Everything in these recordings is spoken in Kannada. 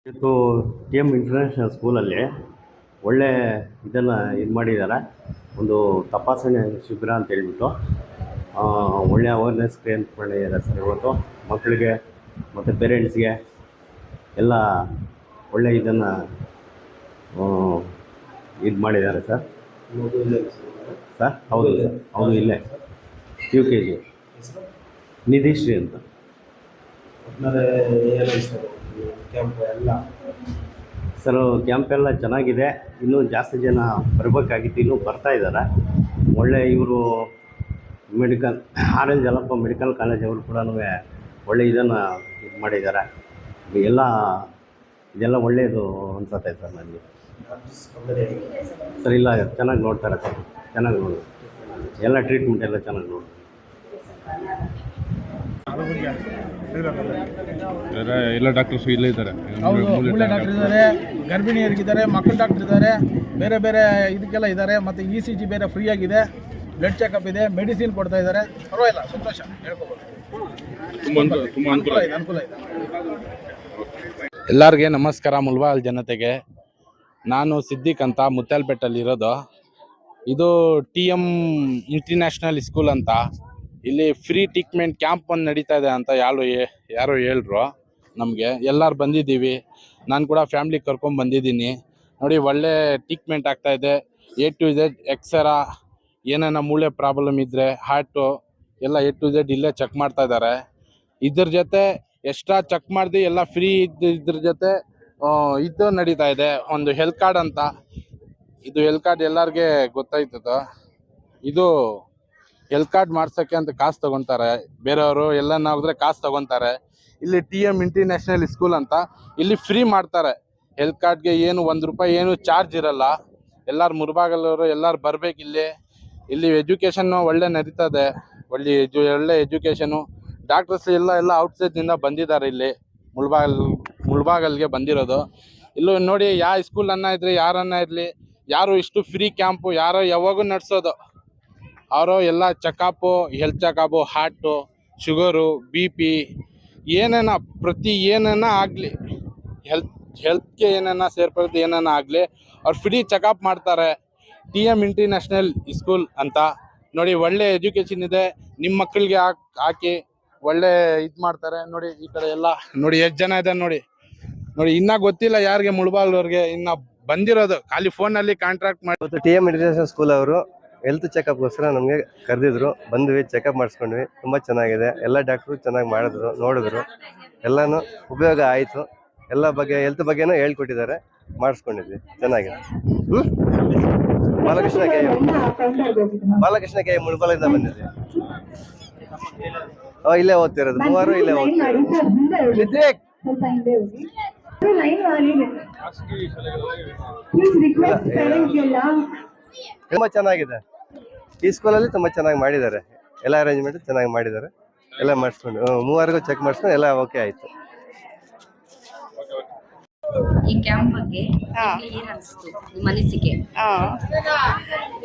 ಇವತ್ತು ಟಿ ಎಮ್ ಇಂಟರ್ನ್ಯಾಷನಲ್ ಸ್ಕೂಲಲ್ಲಿ ಒಳ್ಳೆ ಇದನ್ನು ಇದು ಮಾಡಿದ್ದಾರೆ. ಒಂದು ತಪಾಸಣೆ ಶಿಬಿರ ಅಂತ ಹೇಳ್ಬಿಟ್ಟು ಒಳ್ಳೆ ಅವೇರ್ನೆಸ್ ಕ್ರಿಯೇಟ್ ಮಾಡಿದ್ದಾರೆ ಸರ್. ಇವತ್ತು ಮಕ್ಕಳಿಗೆ ಮತ್ತು ಪೇರೆಂಟ್ಸ್ಗೆ ಎಲ್ಲ ಒಳ್ಳೆ ಇದನ್ನು ಇದು ಮಾಡಿದ್ದಾರೆ ಸರ್. ಸರ್ ಹೌದು ಸರ್, ಹೌದು ಇಲ್ಲೇ UKG ನಿಧಿಶ್ರೀ ಅಂತ. ಸರ್ ಕ್ಯಾಂಪ್ ಎಲ್ಲ ಚೆನ್ನಾಗಿದೆ. ಇನ್ನೂ ಜಾಸ್ತಿ ಜನ ಬರಬೇಕಾಗಿತ್ತು, ಇನ್ನೂ ಬರ್ತಾ ಇದ್ದಾರೆ. ಒಳ್ಳೆ ಇವರು ಮೆಡಿಕಲ್ RL ಜಲಪ್ಪ ಮೆಡಿಕಲ್ ಕಾಲೇಜ್ ಅವರು ಕೂಡ ಒಳ್ಳೆ ಇದನ್ನು ಇದು ಮಾಡಿದ್ದಾರೆ. ಇದೆಲ್ಲ ಒಳ್ಳೆಯದು ಅನ್ಸುತ್ತೆ ಸರ್ ನನಗೆ. ಸರ್ ಇಲ್ಲ ಚೆನ್ನಾಗಿ ನೋಡ್ತಾರೆ ಸರ್, ಚೆನ್ನಾಗಿ ನೋಡಿ ಎಲ್ಲ ಟ್ರೀಟ್ಮೆಂಟ್ ಎಲ್ಲ ಚೆನ್ನಾಗಿ ನೋಡಿ. ಎಲ್ಲ ಡಾಕ್ಟರ್ಸ್ ಇಲ್ಲೇ ಇದ್ದಾರೆ. ಮೂಳೆ ಡಾಕ್ಟರ್ ಇದ್ದಾರೆ, ಗರ್ಭಿಣಿಯರಿಗಿದ್ದಾರೆ, ಮಕ್ಕಳ ಡಾಕ್ಟರ್ ಇದ್ದಾರೆ, ಬೇರೆ ಬೇರೆ ಇದಕ್ಕೆಲ್ಲ ಇದ್ದಾರೆ. ಮತ್ತು ECG ಬೇರೆ ಫ್ರೀ ಆಗಿದೆ, ಬ್ಲಡ್ ಚೆಕಪ್ ಇದೆ, ಮೆಡಿಸಿನ್ ಕೊಡ್ತಾ ಇದ್ದಾರೆ. ಪರವಾಗಿಲ್ಲ, ಸಂತೋಷ ಹೇಳ್ಕೋಬೋದು. ತುಂಬ ಅನುಕೂಲ ಇದೆ. ಎಲ್ಲರಿಗೆ ನಮಸ್ಕಾರ. ಮುಲ್ಬಾಲ್ ಜನತೆಗೆ ನಾನು ಸಿದ್ದಿಕ್ ಅಂತ ಮುತ್ತಲ್ಪೇಟಲ್ಲಿ ಇರೋದು. ಇದು TM ಇಂಟರ್ನ್ಯಾಷನಲ್ ಸ್ಕೂಲ್ ಅಂತ. ಇಲ್ಲಿ ಫ್ರೀ ಟ್ರೀಟ್ಮೆಂಟ್ ಕ್ಯಾಂಪ್ ಒಂದು ನಡೀತಾ ಇದೆ ಅಂತ ಯಾರು ಹೇಳ್ರು ನಮಗೆ. ಎಲ್ಲರೂ ಬಂದಿದ್ದೀವಿ, ನಾನು ಕೂಡ ಫ್ಯಾಮ್ಲಿ ಕರ್ಕೊಂಡು ಬಂದಿದ್ದೀನಿ. ನೋಡಿ ಒಳ್ಳೆ ಟ್ರೀಟ್ಮೆಂಟ್ ಆಗ್ತಾಯಿದೆ. A to Z ಎಕ್ಸರಾ, ಏನೇನ ಮೂಳೆ ಪ್ರಾಬ್ಲಮ್ ಇದ್ದರೆ, ಹಾರ್ಟು ಎಲ್ಲ A to Z ಇಲ್ಲೇ ಚೆಕ್ ಮಾಡ್ತಾ ಇದ್ದಾರೆ. ಇದ್ರ ಜೊತೆ ಎಕ್ಸ್ಟ್ರಾ ಚೆಕ್ ಮಾಡಿದೆ ಎಲ್ಲ ಫ್ರೀ ಇದ್ರ ಜೊತೆ ಇದು ನಡೀತಾ ಇದೆ, ಒಂದು ಹೆಲ್ತ್ ಕಾರ್ಡ್ ಅಂತ. ಇದು ಹೆಲ್ತ್ ಕಾರ್ಡ್ ಎಲ್ಲರಿಗೆ ಗೊತ್ತಾಯ್ತದ. ಇದು ಹೆಲ್ತ್ ಕಾರ್ಡ್ ಮಾಡ್ಸೋಕ್ಕೆ ಅಂತ ಕಾಸು ತೊಗೊತಾರೆ ಬೇರೆಯವರು, ಎಲ್ಲ ನಾವಿದ್ರೆ ಕಾಸು ತೊಗೊತಾರೆ. ಇಲ್ಲಿ TM ಇಂಟರ್ನ್ಯಾಷನಲ್ ಸ್ಕೂಲ್ ಅಂತ, ಇಲ್ಲಿ ಫ್ರೀ ಮಾಡ್ತಾರೆ. ಹೆಲ್ತ್ ಕಾರ್ಡ್ಗೆ ಏನು ₹1 ಏನು ಚಾರ್ಜ್ ಇರಲ್ಲ. ಎಲ್ಲರೂ ಮುಳಬಾಗಿಲವರು ಎಲ್ಲರೂ ಬರಬೇಕು ಇಲ್ಲಿ ಎಜುಕೇಷನ್ನು ಒಳ್ಳೆ ನಡೀತದೆ. ಒಳ್ಳೆ ಎಜುಕೇಷನು. ಡಾಕ್ಟರ್ಸ್ ಎಲ್ಲ ಔಟ್ಸೈಡ್ನಿಂದ ಬಂದಿದ್ದಾರೆ ಇಲ್ಲಿ ಮುಳಬಾಗಲ್ಗೆ ಬಂದಿರೋದು. ಇಲ್ಲೂ ನೋಡಿ, ಯಾವ ಸ್ಕೂಲನ್ನು ಇದ್ರಿ ಯಾರನ್ನ ಇರಲಿ, ಯಾರು ಇಷ್ಟು ಫ್ರೀ ಕ್ಯಾಂಪು ಯಾರೋ ಯಾವಾಗೂ ನಡೆಸೋದು. ಅವರು ಎಲ್ಲ checkup, health checkup, heart, sugar, BP ಏನೇನ ಏನೇನ ಆಗಲಿ, ಹೆಲ್ತ್ಗೆ ಏನೇನ ಸೇರ್ಪಡೆ ಏನೇನ ಆಗಲಿ ಅವ್ರು ಫ್ರೀ ಚೆಕಪ್ ಮಾಡ್ತಾರೆ. TM ಇಂಟರ್ನ್ಯಾಷನಲ್ ಸ್ಕೂಲ್ ಅಂತ ನೋಡಿ, ಒಳ್ಳೆ ಎಜುಕೇಷನ್ ಇದೆ. ನಿಮ್ಮ ಮಕ್ಕಳಿಗೆ ಹಾಕಿ ಒಳ್ಳೆ ಇದು ಮಾಡ್ತಾರೆ. ನೋಡಿ ಈ ಕಡೆ ಎಲ್ಲ ನೋಡಿ ಎಷ್ಟು ಜನ ಇದೆ ನೋಡಿ. ಇನ್ನೂ ಗೊತ್ತಿಲ್ಲ ಯಾರಿಗೆ ಮುಳಬಾಗ್ಲವ್ರಿಗೆ, ಇನ್ನು ಬಂದಿರೋದು ಖಾಲಿ ಫೋನಲ್ಲಿ ಕಾಂಟ್ರಾಕ್ಟ್ ಮಾಡಿ. TM ಇಂಟರ್ನ್ಯಾಷನಲ್ ಸ್ಕೂಲ್ ಅವರು ಹೆಲ್ತ್ ಚೆಕಪ್ಗೋಸ್ಕರ ನಮಗೆ ಕರೆದಿದ್ರು, ಬಂದ್ವಿ, ಚೆಕಪ್ ಮಾಡಿಸ್ಕೊಂಡ್ವಿ. ತುಂಬ ಚೆನ್ನಾಗಿದೆ. ಎಲ್ಲ ಡಾಕ್ಟ್ರು ಚೆನ್ನಾಗಿ ಮಾಡಿದ್ರು, ನೋಡಿದ್ರು, ಎಲ್ಲನೂ ಉಪಯೋಗ ಆಯಿತು. ಎಲ್ಲ ಬಗ್ಗೆ ಹೆಲ್ತ್ ಬಗ್ಗೆನೂ ಹೇಳ್ಕೊಟ್ಟಿದ್ದಾರೆ, ಮಾಡಿಸ್ಕೊಂಡಿದ್ವಿ, ಚೆನ್ನಾಗಿದೆ. ಬಾಲಕೃಷ್ಣ ಕೆ ಮುಳಬಾಗಿಲಿಂದ ಬಂದಿದ್ವಿ. ಇಲ್ಲೇ ಓದ್ತಿರೋದು, 3 ಇಲ್ಲೇ ಓದ್ತಿರೋದು. ತುಂಬ ಚೆನ್ನಾಗಿದೆ. ಈ ಸ್ಕೂಲಲ್ಲಿ ತುಂಬ ಚೆನ್ನಾಗಿ ಮಾಡಿದ್ದಾರೆ. ಎಲ್ಲ ಅರೇಂಜ್ಮೆಂಟ್ ಚೆನ್ನಾಗಿ ಮಾಡಿದ್ದಾರೆ. ಎಲ್ಲ ಮಾಡಿಸ್ಕೊಂಡು 3 ಚೆಕ್ ಮಾಡಿಸ್ಕೊಂಡು ಎಲ್ಲ ಓಕೆ ಆಯಿತು. ಈ ಕ್ಯಾಂಪ್ ಬಗ್ಗೆ ಏನು ಅನಿಸ್ತು, ನಿಮ್ಮ ಅನಿಸಿಕೆ?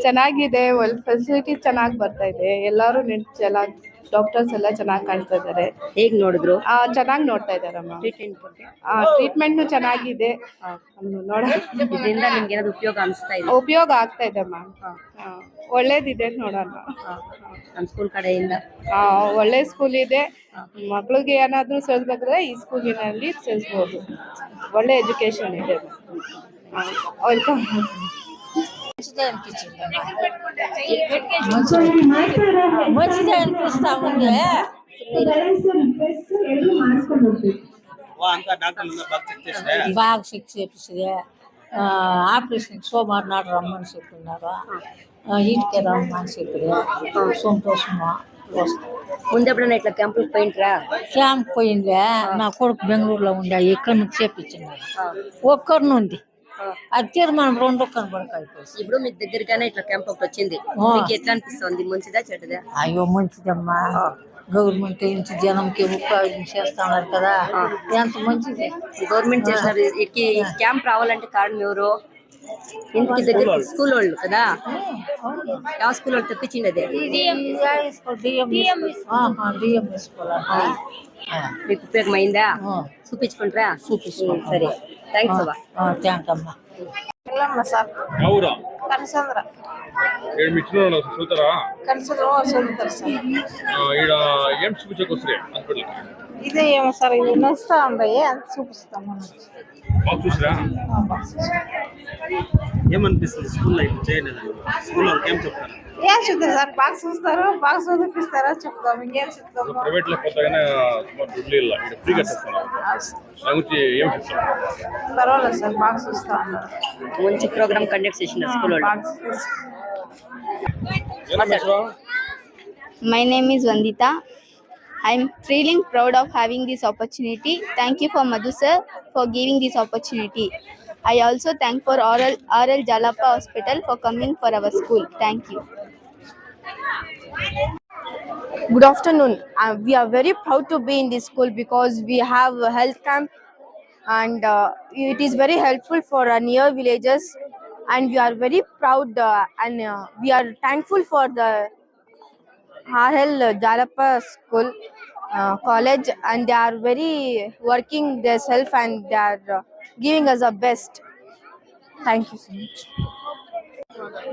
ಚೆನ್ನಾಗಿದೆ, ಒಳ್ಳೆ ಫೆಸಿಲಿಟಿ ಚೆನ್ನಾಗಿ ಬರ್ತಾ ಇದೆ. ಎಲ್ಲರೂ ಚೆನ್ನಾಗಿ ಡಾಕ್ಟರ್ಸ್ ಎಲ್ಲ ಚೆನ್ನಾಗಿ ಕಾಣ್ತಾ ಇದ್ದಾರೆ. ಹೇಗೆ ನೋಡಿದ್ರು? ಚೆನ್ನಾಗಿ ನೋಡ್ತಾ ಇದ್ದಾರಮ್ಮ. ಟ್ರೀಟ್ಮೆಂಟ್ನು ಚೆನ್ನಾಗಿದೆ. ಇದರಿಂದ ನಿಮ್ಗೆ ಏನಾದ್ರು ಉಪಯೋಗ ಅನಿಸ್ತಾ ಇದೆ? ಉಪಯೋಗ ಆಗ್ತಾ ಇದೆ ಅಮ್ಮ. ಒಳ್ಳೇದಿದೆ ನೋಡೋಣ. ನಮ್ಮ ಸ್ಕೂಲ್ ಕಡೆಯಿಂದ ಒಳ್ಳೆ ಸ್ಕೂಲ್ ಇದೆ. ಮಕ್ಳಿಗೆ ಏನಾದರೂ ಸೇರಿಸ್ಬೇಕಾದ್ರೆ ಈ ಸ್ಕೂಲಿನಲ್ಲಿ ಸೇರಿಸ್ಬೋದು. ಒಳ್ಳೆ ఎడ్యుకేషన్ ಇದೆ. ವೆಲ್ಕಮ್. మంచిదే అనిపిస్తా ఉంది. బాగా చెక్ చేపిస్తుంది. ఆపరేషన్ సోమవారం నాడు రమ్మని చెప్తున్నారు. ఇంటికి రమ్మని చెప్పారు. సంతోషమా. ముందు ఎప్పుడైనా ఇట్లా క్యాంపులకు పోయింట్రా? క్యాంప్ పోయిందే. నా కొడుకు బెంగళూరులో ఉండే, ఇక్కడ నుంచి చేపించినారు. ఒక్కరిని ఉంది, అది తీర్మానం 2 కనబడకపోయింది. ఇప్పుడు మీ దగ్గరగానే ఇట్లా క్యాంప్ ఒకటి వచ్చింది, మీకు ఎట్లా అనిపిస్తుంది? మంచిదా చెడ్డదా? అయ్యో మంచిదమ్మా. గవర్నమెంట్ నుంచి జనంకి ఉపయోగం చేస్తున్నారు కదా, ఎంత మంచిది. గవర్నమెంట్ చేస్తారు. ఈ క్యాంప్ రావాలంటే కారణం ఎవరు? ఇంటికి దగ్గర స్కూల్ వాళ్ళు కదా ಯಾವ స్కూల్ వాళ్ళు తెప్పించిండదే మీకు ఉపయోగమైందా చూపించుకుంటారా సరే థ్యాంక్స్ అవ్వ థ్యాంక్ అమ్మా ಯಾವೂರ ಕನಸಂದ್ರ ಏಳು ಮಿಟ್ರು ಸೂತಾರಾ ಕನಸಂದ್ರ ಸೋಲ್ತಾರೆ ಸರ್ ఈడ ఏం చూపించకొస్తే హాస్పిటల్ ఇదే ఏమో సార్ ఇది నడుస్తా ఉన్నాయి అది చూపిస్తాము బాగా చూసిరా ఏమనిపిస్తుంది స్కూల్ లైఫ్ చేయలేదు స్కూల్ వాళ్ళకి ఏం చెప్తారు ఏం చూద్దాం సార్ బాగా చూస్తారు బాగా చూపిస్తారా చెప్తాం ఇంకేం చెప్తాము ప్రైవేట్ లో పోతాగానే సుమారు దుడ్లు ಇಲ್ಲ ఇక్కడ ఫ్రీ కట్టేస్తున్నారు దాని గురించి ఏం చెప్తారు పర్వాలేదు సార్ బాగా చూస్తా ఉన్నారు మంచి ప్రోగ్రామ్ కండక్ట్ చేసిన స్కూల్ వాళ్ళు My name is Vandita. I am feeling proud of having this opportunity. Thank you for Madhu sir for giving this opportunity. I also thank for RL Jalapa Hospital for coming for our school. Thank you. Good afternoon. We are very proud to be in this school because we have a health camp and it is very helpful for near villages, and we are very proud and we are thankful for the RL Jalapa School college, and they are very working their self and they are giving us the best. Thank you so much.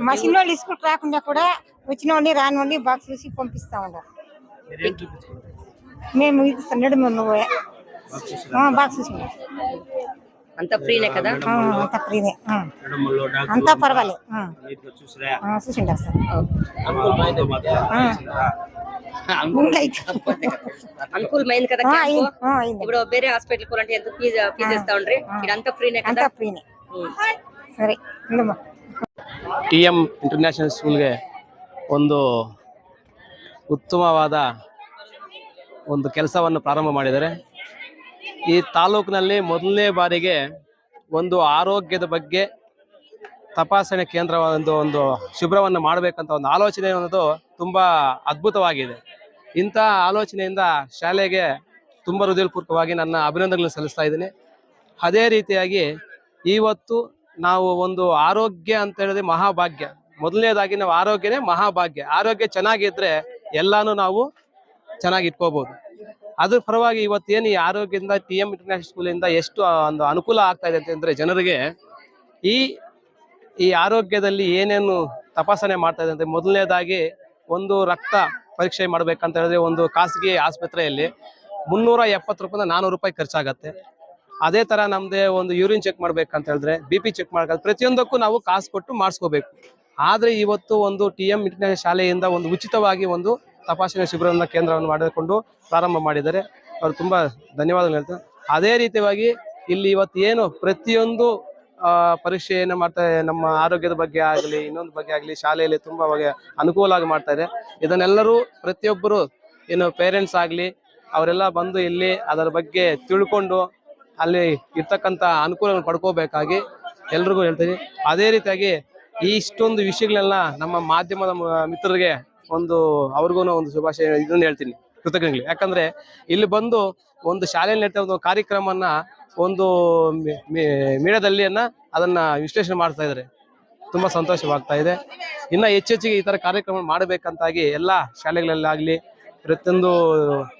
మా చిన్నోళ్ళు స్కూల్ రాకుండా కూడా వచ్చిన వాడిని రాని వాడిని బాక్స్ వేసి పంపిస్తా ఉన్నారు. మేము ఇది సందడి నువ్వు బాక్స్ చూసినా అంతా ఫ్రీనే కదా అంతా ఫ్రీనే అంతా పర్వాలేదు చూసిండారు సార్ అనుకూలమైంది కదా ఇప్పుడు ಬೇರೆ ಹಾಸ್ಪಿಟಲ್ ಕೋಲಂటే ఎంత ఫీజు ఇస్తా ఉండ్ರಿ ఇదంతా ఫ్రీనే కదా అంతా ఫ్రీనే ಸರಿ TM ಇಂಟರ್ನ್ಯಾಷನಲ್ ಸ್ಕೂಲ್ಗೆ ಒಂದು ಉತ್ತಮವಾದ ಒಂದು ಕೆಲಸವನ್ನು ಪ್ರಾರಂಭ ಮಾಡಿದ್ದಾರೆ. ಈ ತಾಲೂಕಿನಲ್ಲಿ ಮೊದಲನೇ ಬಾರಿಗೆ ಒಂದು ಆರೋಗ್ಯದ ಬಗ್ಗೆ ತಪಾಸಣೆ ಕೇಂದ್ರ ಒಂದು ಶಿಬಿರವನ್ನು ಮಾಡಬೇಕಂತ ಒಂದು ಆಲೋಚನೆ ಅನ್ನೋದು ತುಂಬ ಅದ್ಭುತವಾಗಿದೆ. ಇಂಥ ಆಲೋಚನೆಯಿಂದ ಶಾಲೆಗೆ ತುಂಬ ಹೃದಯಪೂರ್ವಕವಾಗಿ ನನ್ನ ಅಭಿನಂದನೆಗಳನ್ನು ಸಲ್ಲಿಸ್ತಾ ಇದ್ದೀನಿ. ಅದೇ ರೀತಿಯಾಗಿ ಇವತ್ತು ನಾವು ಒಂದು ಆರೋಗ್ಯ ಅಂತ ಹೇಳಿದ್ರೆ ಮಹಾಭಾಗ್ಯ. ಮೊದಲನೇದಾಗಿ ನಾವು ಆರೋಗ್ಯನೇ ಮಹಾಭಾಗ್ಯ. ಆರೋಗ್ಯ ಚೆನ್ನಾಗಿದ್ರೆ ಎಲ್ಲಾನು ನಾವು ಚೆನ್ನಾಗಿ ಇಟ್ಕೋಬಹುದು. ಅದ್ರ ಪರವಾಗಿ ಇವತ್ತೇನು ಈ ಆರೋಗ್ಯದಿಂದ TM ಇಂಟರ್ನ್ಯಾಷನಲ್ ಸ್ಕೂಲಿಂದ ಎಷ್ಟು ಒಂದು ಅನುಕೂಲ ಆಗ್ತಾ ಇದೆ ಅಂತಂದ್ರೆ ಜನರಿಗೆ ಈ ಆರೋಗ್ಯದಲ್ಲಿ ಏನೇನು ತಪಾಸಣೆ ಮಾಡ್ತಾ ಇದೆ ಅಂದ್ರೆ ಮೊದಲನೇದಾಗಿ ಒಂದು ರಕ್ತ ಪರೀಕ್ಷೆ ಮಾಡ್ಬೇಕಂತ ಹೇಳಿದ್ರೆ ಒಂದು ಖಾಸಗಿ ಆಸ್ಪತ್ರೆಯಲ್ಲಿ 370 ರೂಪಾಯಿಂದ 400 ರೂಪಾಯಿ ಖರ್ಚಾಗತ್ತೆ. ಅದೇ ತರ ನಮ್ದೇ ಒಂದು ಯೂರಿನ್ ಚೆಕ್ ಮಾಡ್ಬೇಕಂತ ಹೇಳಿದ್ರೆ BP ಚೆಕ್ ಮಾಡ್ಬೇಕು, ಪ್ರತಿಯೊಂದಕ್ಕೂ ನಾವು ಕಾಸು ಕೊಟ್ಟು ಮಾಡಿಸ್ಕೋಬೇಕು. ಆದ್ರೆ ಇವತ್ತು ಒಂದು TM ಇಂಟರ್ನ್ಯಾಷನಲ್ ಶಾಲೆಯಿಂದ ಒಂದು ಉಚಿತವಾಗಿ ಒಂದು ತಪಾಸಣೆ ಶಿಬಿರವನ್ನು ಕೇಂದ್ರವನ್ನು ಮಾಡಿಕೊಂಡು ಪ್ರಾರಂಭ ಮಾಡಿದ್ದಾರೆ. ಅವರು ತುಂಬಾ ಧನ್ಯವಾದಗಳು ಹೇಳ್ತಾರೆ. ಅದೇ ರೀತಿಯಾಗಿ ಇಲ್ಲಿ ಇವತ್ತು ಏನು ಪ್ರತಿಯೊಂದು ಪರೀಕ್ಷೆಯನ್ನು ಮಾಡ್ತಾರೆ, ನಮ್ಮ ಆರೋಗ್ಯದ ಬಗ್ಗೆ ಆಗಲಿ ಇನ್ನೊಂದು ಬಗ್ಗೆ ಆಗಲಿ ಶಾಲೆಯಲ್ಲಿ ತುಂಬಾ ಅನುಕೂಲವಾಗಿ ಮಾಡ್ತಾ ಇದೆ. ಇದನ್ನೆಲ್ಲರೂ ಪ್ರತಿಯೊಬ್ಬರು ಏನು ಪೇರೆಂಟ್ಸ್ ಆಗಲಿ ಅವರೆಲ್ಲ ಬಂದು ಇಲ್ಲಿ ಅದರ ಬಗ್ಗೆ ತಿಳ್ಕೊಂಡು ಅಲ್ಲಿ ಇರ್ತಕ್ಕಂಥ ಅನುಕೂಲಗಳನ್ನು ಪಡ್ಕೋಬೇಕಾಗಿ ಎಲ್ರಿಗೂ ಹೇಳ್ತೀನಿ. ಅದೇ ರೀತಿಯಾಗಿ ಇಷ್ಟೊಂದು ವಿಷಯಗಳೆಲ್ಲ ನಮ್ಮ ಮಾಧ್ಯಮದ ಮಿತ್ರರಿಗೆ ಅವ್ರಿಗೂ ಒಂದು ಶುಭಾಶಯ ಇದನ್ನ ಹೇಳ್ತೀನಿ, ಕೃತಜ್ಞತೆಗಳು. ಯಾಕಂದ್ರೆ ಇಲ್ಲಿ ಬಂದು ಒಂದು ಶಾಲೆಯಲ್ಲಿ ನಡೀತಾ ಒಂದು ಕಾರ್ಯಕ್ರಮನ ಒಂದು ಮೀಡಿಯಾದಲ್ಲಿ ಅದನ್ನ ವಿಶ್ಲೇಷಣೆ ಮಾಡ್ತಾ ಇದ್ದಾರೆ. ತುಂಬಾ ಸಂತೋಷವಾಗ್ತಾ ಇದೆ. ಇನ್ನ ಹೆಚ್ಚೆಚ್ಚಿಗೆ ಈ ತರ ಕಾರ್ಯಕ್ರಮ ಮಾಡಬೇಕಂತಾಗಿ ಎಲ್ಲಾ ಶಾಲೆಗಳಲ್ಲಾಗ್ಲಿ ಪ್ರತಿಯೊಂದು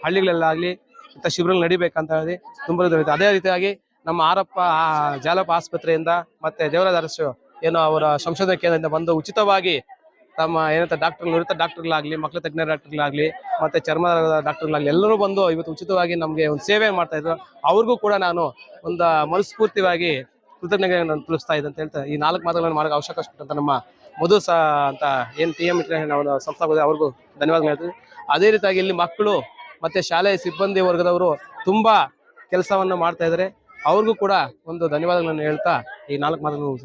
ಹಳ್ಳಿಗಳಲ್ಲಾಗ್ಲಿ ಇಂಥ ಶಿಬಿರಗಳು ನಡಿಬೇಕಂತ ಹೇಳಿ ತುಂಬಾ. ಅದೇ ರೀತಿಯಾಗಿ ನಮ್ಮ ಜಾಲಪ ಆಸ್ಪತ್ರೆಯಿಂದ ಮತ್ತೆ ದೇವರಾಜ ಅರಸು ಏನೋ ಅವರ ಸಂಶೋಧನಾ ಕೇಂದ್ರದಿಂದ ಬಂದು ಉಚಿತವಾಗಿ ತಮ್ಮ ಏನಂತ ನುರಿತ ಡಾಕ್ಟರ್ಗಳಾಗ್ಲಿ, ಮಕ್ಕಳ ತಜ್ಞ ಡಾಕ್ಟರ್ಗಳಾಗ್ಲಿ ಮತ್ತೆ ಚರ್ಮ ಡಾಕ್ಟರ್ಗಳಾಗ್ಲಿ ಎಲ್ಲರೂ ಬಂದು ಇವತ್ತು ಉಚಿತವಾಗಿ ನಮ್ಗೆ ಒಂದು ಸೇವೆ ಮಾಡ್ತಾ ಇದ್ರು. ಅವ್ರಿಗೂ ಕೂಡ ನಾನು ಒಂದು ಮನಸ್ಫೂರ್ತಿಯಾಗಿ ಕೃತಜ್ಞತೆಗಳನ್ನು ತಿಳಿಸ್ತಾ ಇದೆ ಅಂತ ಹೇಳ್ತಾ ಈ 4 ಮಾತುಗಳನ್ನು ಮಾಡೋಕೆ ಅವಕಾಶ ಕೊಟ್ಟಂತ ನಮ್ಮ ಮಧು ಅಂತ ಏನು TM ಇಂಟರ್ನ್ಯಾಷನಲ್ ಸಂಸ್ಥೆ ಅವ್ರಿಗೂ ಧನ್ಯವಾದ ಹೇಳ್ತೀನಿ. ಅದೇ ರೀತಿಯಾಗಿ ಇಲ್ಲಿ ಮಕ್ಕಳು ಮತ್ತೆ ಶಾಲೆಯ ಸಿಬ್ಬಂದಿ ವರ್ಗದವರು ತುಂಬಾ ಕೆಲಸವನ್ನು ಮಾಡ್ತಾ ಇದ್ದಾರೆ. ಅವ್ರಿಗೂ ಕೂಡ ಒಂದು ಧನ್ಯವಾದಗಳನ್ನು ಹೇಳ್ತಾ ಈ 4 ಮಾತುಗಳನ್ನು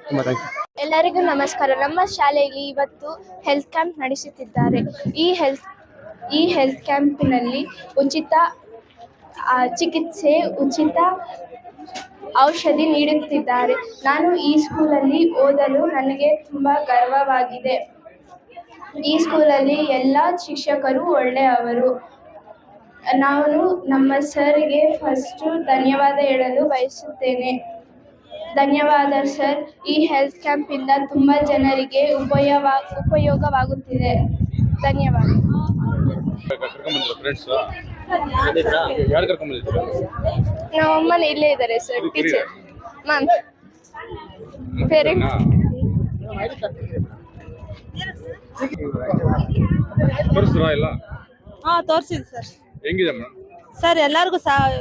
ತುಂಬಾ ಥ್ಯಾಂಕ್ ಯು. ಎಲ್ಲರಿಗೂ ನಮಸ್ಕಾರ. ನಮ್ಮ ಶಾಲೆಯಲ್ಲಿ ಇವತ್ತು ಹೆಲ್ತ್ ಕ್ಯಾಂಪ್ ನಡೆಸುತ್ತಿದ್ದಾರೆ. ಈ ಹೆಲ್ತ್ ಕ್ಯಾಂಪಿನಲ್ಲಿ ಉಚಿತ ಚಿಕಿತ್ಸೆ, ಉಚಿತ ಔಷಧಿ ನೀಡುತ್ತಿದ್ದಾರೆ. ನಾನು ಈ ಸ್ಕೂಲಲ್ಲಿ ಓದಲು ನನಗೆ ತುಂಬ ಗರ್ವವಾಗಿದೆ. ಈ ಸ್ಕೂಲಲ್ಲಿ ಎಲ್ಲ ಶಿಕ್ಷಕರು ಒಳ್ಳೆಯವರು. ನಾನು ನಮ್ಮ ಸರ್ಗೆ ಫಸ್ಟು ಧನ್ಯವಾದ ಹೇಳಲು ಬಯಸುತ್ತೇನೆ. ಧನ್ಯವಾದ ಸರ್. ಈ ಹೆಲ್ತ್ ಕ್ಯಾಂಪ್ ಇಂದ ತುಂಬಾ ಜನರಿಗೆ ಉಪಯೋಗವಾಗುತ್ತಿದೆ. ಧನ್ಯವಾದ. ಫ್ರೆಂಡ್ಸ್ ಯಾರು ಕರ್ಕೊಂಡ್ ಬಂದಿದ್ರು? ನಮ್ಮ ಅಮ್ಮನ ಇಲ್ಲೇ ಇದ್ದಾರೆ ಸರ್, ಟೀಚರ್ ಮ್ಯಾಮ್. ಪೇರೆಂಟ್ ತೋರಿಸ್ತೀರಾ ಇಲ್ಲ? ಹಾ, ತೋರಿಸಿದೆ ಸರ್. ಹೆಂಗಿದೆ ಮೇಡಮ್? ಸರ್ ಎಲ್ಲರಿಗೂ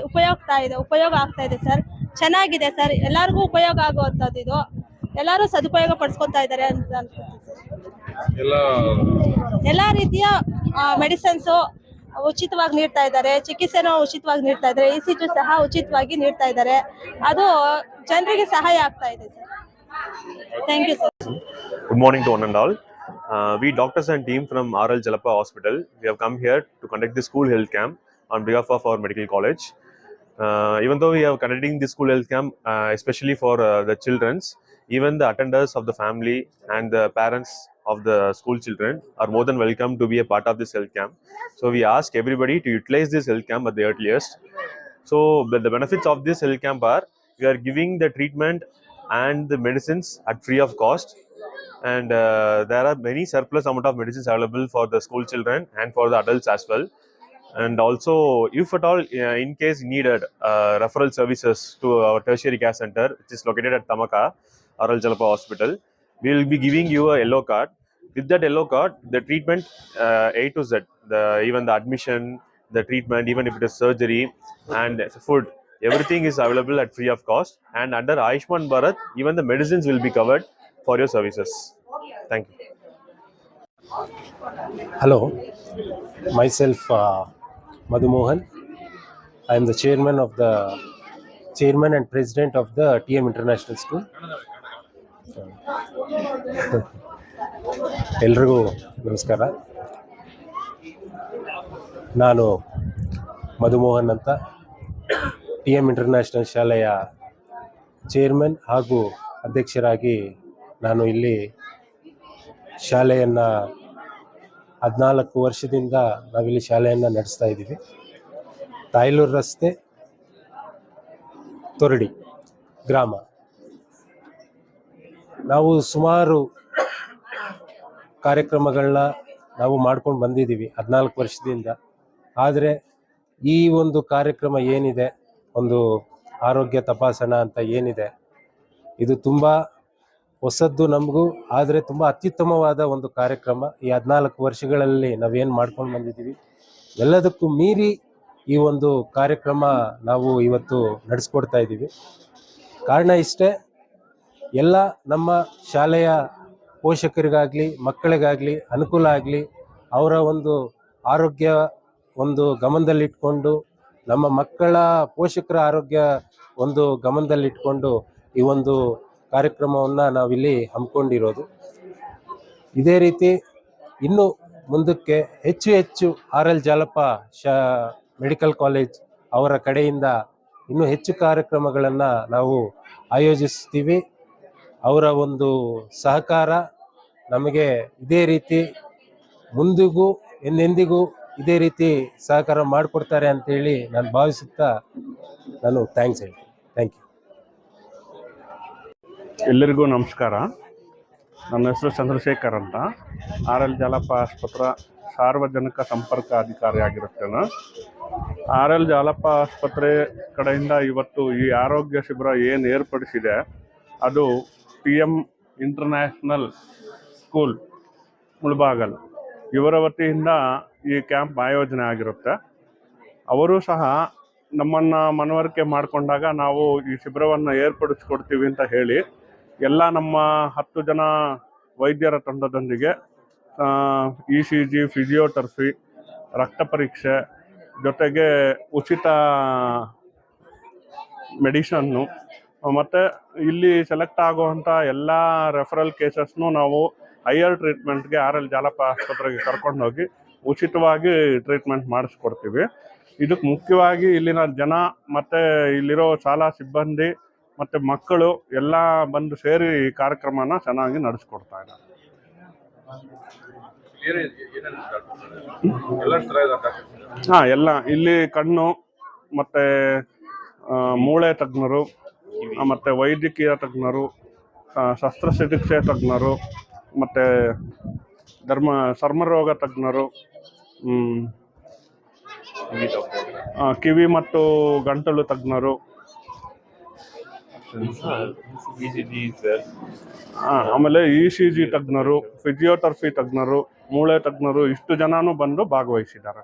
ಉಪಯೋಗ ಆಗ್ತಾ ಇದೆ ಸರ್. ಚೆನ್ನಾಗಿದೆ ಸರ್, ಎಲ್ಲರಿಗೂ ಉಪಯೋಗ ಆಗುವಂಥದ್ದು ಇದು. ಎಲ್ಲರೂ ಸದುಪಯೋಗ ಪಡಿಸ್ಕೊತಾ ಇದ್ದಾರೆ ಅಂತ ಅನ್ಸುತ್ತೆ ಸರ್. ಎಲ್ಲ ರೀತಿಯ ಮೆಡಿಸಿನ್ಸು ಉಚಿತವಾಗಿ ನೀಡ್ತಾ ಇದ್ದಾರೆ, ಚಿಕಿತ್ಸೆನೂ ಉಚಿತವಾಗಿ ನೀಡ್ತಾ ಇದ್ದಾರೆ, ECG ಸಹ ಉಚಿತವಾಗಿ ನೀಡ್ತಾ ಇದ್ದಾರೆ. ಅದು ಜನರಿಗೆ ಸಹಾಯ ಆಗ್ತಾ ಇದೆ sir. Thank you sir. Good morning to one and all. We doctors and team from RL Jalapa Hospital, we have come here to conduct the school health camp on behalf of our medical college. Even though we are conducting the school health camp, especially for the children's, even the attenders of the family and the parents of the school children are more than welcome to be a part of this health camp. So we ask everybody to utilize this health camp at the earliest. So the benefits of this health camp are, we are giving the treatment and the medicines at free of cost, and there are many surplus amount of medicines available for the school children and for the adults as well. And also, if at all in case needed referral services to our tertiary care center, which is located at Tamaka, RL Jalapa Hospital, we will be giving you a yellow card. With that yellow card, the treatment A to Z, even the admission, the treatment, even if it is surgery and food, everything is available at free of cost. And under Ayushman Bharat, even the medicines will be covered for your services. Thank you. Hello, myself Madhu Mohan. I am the chairman and president of the TM International School. ಎಲ್ರಿಗೂ ನಮಸ್ಕಾರ. ನಾನು ಮಧುಮೋಹನ್ ಅಂತ, TM ಇಂಟರ್ನ್ಯಾಷನಲ್ ಶಾಲೆಯ ಚೇರ್ಮನ್ ಹಾಗೂ ಅಧ್ಯಕ್ಷರಾಗಿ ನಾನು ಇಲ್ಲಿ ಶಾಲೆಯನ್ನು 14 ವರ್ಷದಿಂದ ನಾವಿಲ್ಲಿ ಶಾಲೆಯನ್ನು ನಡೆಸ್ತಾ ಇದ್ದೀವಿ. ತಾಯ್ಲೂರು ರಸ್ತೆ, ತೊರಡಿ ಗ್ರಾಮ. ನಾವು ಸುಮಾರು ಕಾರ್ಯಕ್ರಮಗಳನ್ನ ನಾವು ಮಾಡ್ಕೊಂಡು ಬಂದಿದ್ದೀವಿ 14 ವರ್ಷದಿಂದ. ಆದರೆ ಈ ಒಂದು ಕಾರ್ಯಕ್ರಮ ಏನಿದೆ, ಒಂದು ಆರೋಗ್ಯ ತಪಾಸಣಾ ಅಂತ ಏನಿದೆ, ಇದು ತುಂಬ ಹೊಸದ್ದು ನಮಗೂ, ಆದರೆ ತುಂಬ ಅತ್ಯುತ್ತಮವಾದ ಒಂದು ಕಾರ್ಯಕ್ರಮ. ಈ 14 ವರ್ಷಗಳಲ್ಲಿ ನಾವೇನು ಮಾಡ್ಕೊಂಡು ಬಂದಿದ್ದೀವಿ, ಎಲ್ಲದಕ್ಕೂ ಮೀರಿ ಈ ಒಂದು ಕಾರ್ಯಕ್ರಮ ನಾವು ಇವತ್ತು ನಡೆಸ್ಕೊಡ್ತಾ ಇದ್ದೀವಿ. ಕಾರಣ ಇಷ್ಟೇ, ಎಲ್ಲ ನಮ್ಮ ಶಾಲೆಯ ಪೋಷಕರಿಗಾಗಲಿ ಮಕ್ಕಳಿಗಾಗಲಿ ಅನುಕೂಲ ಆಗಲಿ, ಅವರ ಒಂದು ಆರೋಗ್ಯ ಒಂದು ಗಮನದಲ್ಲಿಟ್ಕೊಂಡು, ನಮ್ಮ ಮಕ್ಕಳ ಪೋಷಕರ ಆರೋಗ್ಯ ಒಂದು ಗಮನದಲ್ಲಿಟ್ಕೊಂಡು ಈ ಒಂದು ಕಾರ್ಯಕ್ರಮವನ್ನು ನಾವಿಲ್ಲಿ ಹಮ್ಮಿಕೊಂಡಿರೋದು. ಇದೇ ರೀತಿ ಇನ್ನು ಮುಂದಕ್ಕೆ ಹೆಚ್ಚು RL ಜಾಲಪ್ಪ ಮೆಡಿಕಲ್ ಕಾಲೇಜ್ ಅವರ ಕಡೆಯಿಂದ ಇನ್ನೂ ಹೆಚ್ಚು ಕಾರ್ಯಕ್ರಮಗಳನ್ನು ನಾವು ಆಯೋಜಿಸ್ತೀವಿ. ಅವರ ಒಂದು ಸಹಕಾರ ನಮಗೆ ಇದೇ ರೀತಿ ಮುಂದಿಗೂ ಎಂದೆಂದಿಗೂ ಇದೇ ರೀತಿ ಸಹಕಾರ ಮಾಡಿಕೊಡ್ತಾರೆ ಅಂತೇಳಿ ನಾನು ಭಾವಿಸುತ್ತಾ ನಾನು ಥ್ಯಾಂಕ್ಸ್ ಹೇಳ್ತೀನಿ. Thank you. ಎಲ್ಲರಿಗೂ ನಮಸ್ಕಾರ. ನನ್ನ ಹೆಸರು ಚಂದ್ರಶೇಖರ್ ಅಂತ, RL ಜಾಲಪ್ಪ ಆಸ್ಪತ್ರೆ ಸಾರ್ವಜನಿಕ ಸಂಪರ್ಕ ಅಧಿಕಾರಿಯಾಗಿರುತ್ತೇನೆ. RL ಜಾಲಪ್ಪ ಆಸ್ಪತ್ರೆ ಕಡೆಯಿಂದ ಇವತ್ತು ಈ ಆರೋಗ್ಯ ಶಿಬಿರ ಏನು ಏರ್ಪಡಿಸಿದೆ, ಅದು TM ಇಂಟರ್ನ್ಯಾಷನಲ್ ಸ್ಕೂಲ್ ಮುಳಬಾಗಲ್ ಇವರ ವತಿಯಿಂದ ಈ ಕ್ಯಾಂಪ್ ಆಯೋಜನೆ ಆಗಿರುತ್ತೆ. ಅವರು ಸಹ ನಮ್ಮನ್ನು ಮನವರಿಕೆ ಮಾಡಿಕೊಂಡಾಗ ನಾವು ಈ ಶಿಬಿರವನ್ನು ಏರ್ಪಡಿಸ್ಕೊಡ್ತೀವಿ ಅಂತ ಹೇಳಿ ಎಲ್ಲ ನಮ್ಮ 10 ಜನ ವೈದ್ಯರ ತಂಡದೊಂದಿಗೆ ECG, ಫಿಸಿಯೋಥೆರಪಿ, ರಕ್ತ ಪರೀಕ್ಷೆ ಜೊತೆಗೆ ಉಚಿತ ಮೆಡಿಷನ್ನು ಮತ್ತು ಇಲ್ಲಿ ಸೆಲೆಕ್ಟ್ ಆಗುವಂಥ ಎಲ್ಲ ರೆಫರಲ್ ಕೇಸಸ್ನು ನಾವು ಹೈಯರ್ ಟ್ರೀಟ್ಮೆಂಟ್ಗೆ RL ಜಾಲಪ್ಪ ಆಸ್ಪತ್ರೆಗೆ ಕರ್ಕೊಂಡೋಗಿ ಉಚಿತವಾಗಿ ಟ್ರೀಟ್ಮೆಂಟ್ ಮಾಡಿಸ್ಕೊಡ್ತೀವಿ. ಇದಕ್ಕೆ ಮುಖ್ಯವಾಗಿ ಇಲ್ಲಿನ ಜನ ಮತ್ತು ಇಲ್ಲಿರೋ ಶಾಲಾ ಸಿಬ್ಬಂದಿ ಮತ್ತು ಮಕ್ಕಳು ಎಲ್ಲ ಬಂದು ಸೇರಿ ಈ ಕಾರ್ಯಕ್ರಮನ ಚೆನ್ನಾಗಿ ನಡೆಸ್ಕೊಡ್ತಾ ಇದ್ದಾರೆ. ಹಾಂ, ಎಲ್ಲ ಇಲ್ಲಿ ಕಣ್ಣು ಮತ್ತು ಮೂಳೆ ತಜ್ಞರು, ಮತ್ತು ವೈದ್ಯಕೀಯ ತಜ್ಞರು, ಶಸ್ತ್ರಚಿಕಿತ್ಸೆ ತಜ್ಞರು, ಮತ್ತು ಚರ್ಮರೋಗ ತಜ್ಞರು, ಕಿವಿ ಮತ್ತು ಗಂಟಲು ತಜ್ಞರು, ಆಮೇಲೆ ECG ತಜ್ಞರು, ಫಿಸಿಯೋಥೆರಪಿ ತಜ್ಞರು, ಮೂಳೆ ತಜ್ಞರು, ಇಷ್ಟು ಜನನೂ ಬಂದು ಭಾಗವಹಿಸಿದ್ದಾರೆ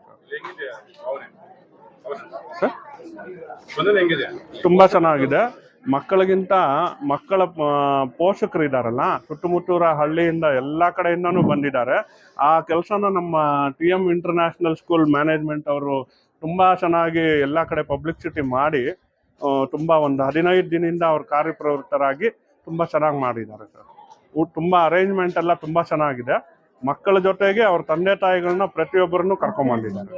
ಸರ್. ತುಂಬ ಚೆನ್ನಾಗಿದೆ. ಮಕ್ಕಳಿಗಿಂತ ಮಕ್ಕಳ ಪೋಷಕರು ಇದ್ದಾರಲ್ಲ, ಸುತ್ತಮುತ್ತೂರ ಹಳ್ಳಿಯಿಂದ ಎಲ್ಲ ಕಡೆಯಿಂದನೂ ಬಂದಿದ್ದಾರೆ. ಆ ಕೆಲಸನ ನಮ್ಮ TM ಇಂಟರ್ನ್ಯಾಷನಲ್ ಸ್ಕೂಲ್ ಮ್ಯಾನೇಜ್ಮೆಂಟ್ ಅವರು ತುಂಬ ಚೆನ್ನಾಗಿ ಎಲ್ಲ ಕಡೆ ಪಬ್ಲಿಸಿಟಿ ಮಾಡಿ ತುಂಬ ಒಂದು 15 ದಿನದಿಂದ ಅವ್ರು ಕಾರ್ಯಪ್ರವೃತ್ತರಾಗಿ ತುಂಬ ಚೆನ್ನಾಗಿ ಮಾಡಿದ್ದಾರೆ ಸರ್. ತುಂಬ ಅರೇಂಜ್ಮೆಂಟ್ ಎಲ್ಲ ತುಂಬ ಚೆನ್ನಾಗಿದೆ. ಮಕ್ಕಳ ಜೊತೆಗೆ ಅವ್ರ ತಂದೆ ತಾಯಿಗಳನ್ನ ಪ್ರತಿಯೊಬ್ಬರನ್ನು ಕರ್ಕೊಂಡ್ಬಂದಿದ್ದಾರೆ.